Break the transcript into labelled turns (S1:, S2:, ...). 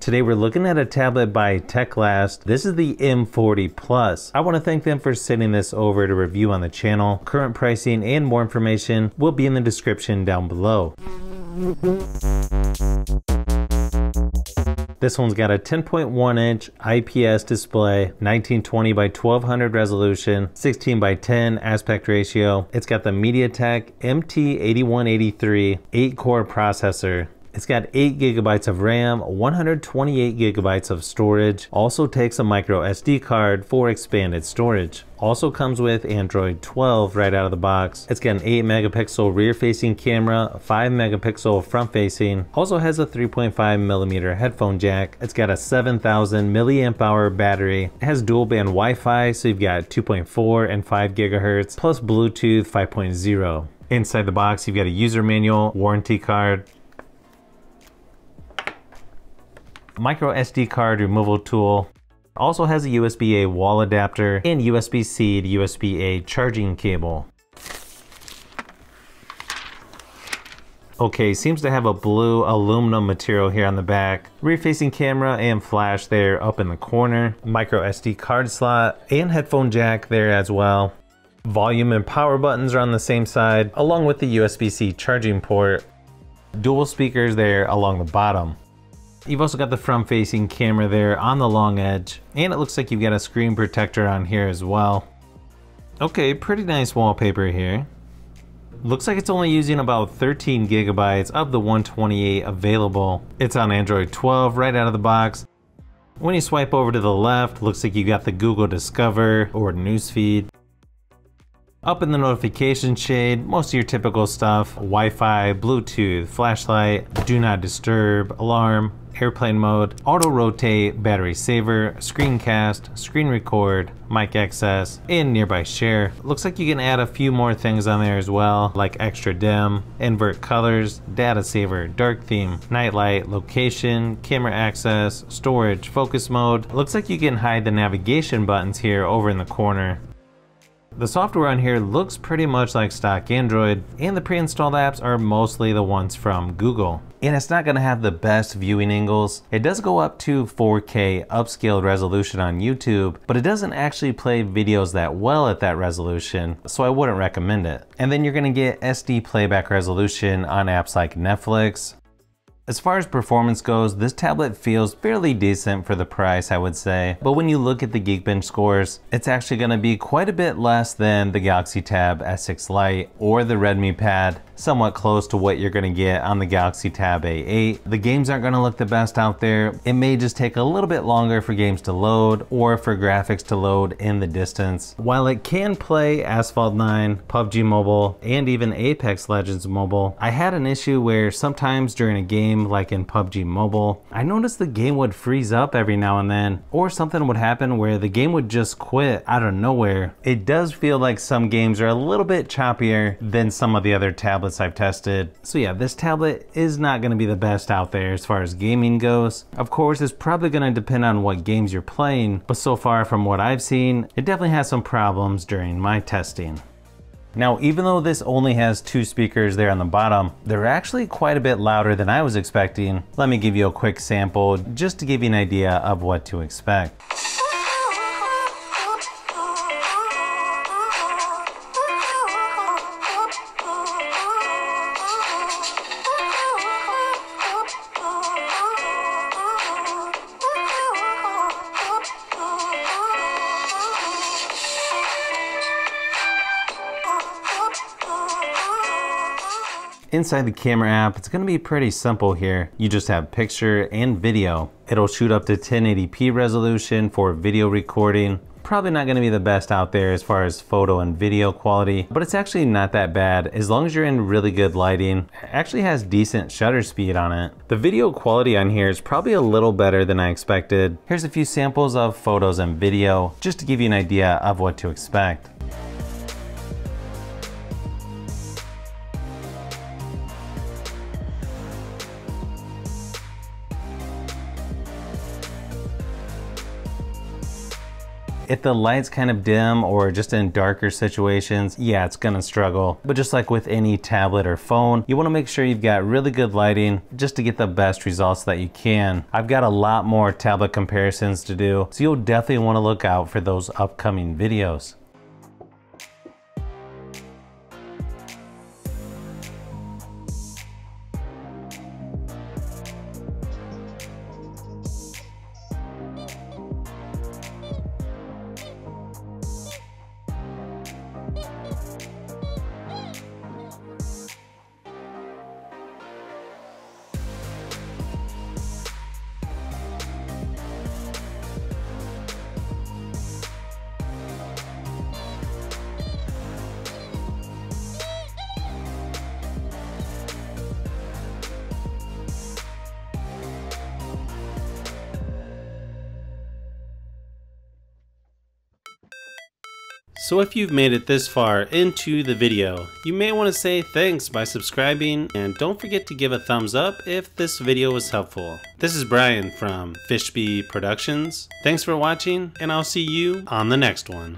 S1: Today we're looking at a tablet by Teclast. This is the M40 Plus. I want to thank them for sending this over to review on the channel. Current pricing and more information will be in the description down below. This one's got a 10.1 inch IPS display, 1920 by 1200 resolution, 16 by 10 aspect ratio. It's got the MediaTek MT8183 8-core processor. It's got 8 gigabytes of RAM, 128 gigabytes of storage. Also takes a micro SD card for expanded storage. Also comes with Android 12 right out of the box. It's got an 8 megapixel rear facing camera, a 5 megapixel front facing. Also has a 3.5 millimeter headphone jack. It's got a 7000 milliamp hour battery. It has dual band Wi-Fi, so you've got 2.4 and 5 gigahertz, plus Bluetooth 5.0. Inside the box, you've got a user manual, warranty card, micro SD card removal tool. Also has a USB-A wall adapter and USB-C to USB-A charging cable. Okay, seems to have a blue aluminum material here on the back. Rear facing camera and flash there up in the corner. Micro SD card slot and headphone jack there as well. Volume and power buttons are on the same side, along with the USB-C charging port. Dual speakers there along the bottom. You've also got the front-facing camera there on the long edge, and it looks like you've got a screen protector on here as well. Okay, pretty nice wallpaper here. Looks like it's only using about 13 gigabytes of the 128 available. It's on Android 12 right out of the box. When you swipe over to the left, looks like you got the Google Discover or Newsfeed. Up in the notification shade, most of your typical stuff: Wi-Fi, Bluetooth, flashlight, do not disturb, alarm, airplane mode, auto rotate, battery saver, screencast, screen record, mic access, and nearby share. Looks like you can add a few more things on there as well, like extra dim, invert colors, data saver, dark theme, nightlight, location, camera access, storage, focus mode. Looks like you can hide the navigation buttons here over in the corner. The software on here looks pretty much like stock Android, and the pre-installed apps are mostly the ones from Google. And it's not going to have the best viewing angles. It does go up to 4K upscaled resolution on YouTube, but it doesn't actually play videos that well at that resolution, so I wouldn't recommend it. And then you're going to get SD playback resolution on apps like Netflix. As far as performance goes, this tablet feels fairly decent for the price, I would say. But when you look at the Geekbench scores, it's actually going to be quite a bit less than the Galaxy Tab S6 Lite or the Redmi Pad, somewhat close to what you're going to get on the Galaxy Tab A8. The games aren't going to look the best out there. It may just take a little bit longer for games to load or for graphics to load in the distance. While it can play Asphalt 9, PUBG Mobile, and even Apex Legends Mobile, I had an issue where sometimes during a game, like in PUBG Mobile, I noticed the game would freeze up every now and then, or something would happen where the game would just quit out of nowhere. It does feel like some games are a little bit choppier than some of the other tablets I've tested. So yeah, this tablet is not going to be the best out there as far as gaming goes. Of course, it's probably going to depend on what games you're playing, but so far from what I've seen, it definitely has some problems during my testing. Now, even though this only has 2 speakers there on the bottom, they're actually quite a bit louder than I was expecting. Let me give you a quick sample just to give you an idea of what to expect. Inside the camera app, it's going to be pretty simple here. You just have picture and video. It'll shoot up to 1080p resolution for video recording. Probably not going to be the best out there as far as photo and video quality, but it's actually not that bad as long as you're in really good lighting. It actually has decent shutter speed on it. The video quality on here is probably a little better than I expected. Here's a few samples of photos and video just to give you an idea of what to expect. If the light's kind of dim or just in darker situations, yeah, it's gonna struggle. But just like with any tablet or phone, you wanna make sure you've got really good lighting just to get the best results that you can. I've got a lot more tablet comparisons to do, so you'll definitely wanna look out for those upcoming videos. So if you've made it this far into the video, you may want to say thanks by subscribing, and don't forget to give a thumbs up if this video was helpful. This is Brian from Fishbee Productions. Thanks for watching, and I'll see you on the next one.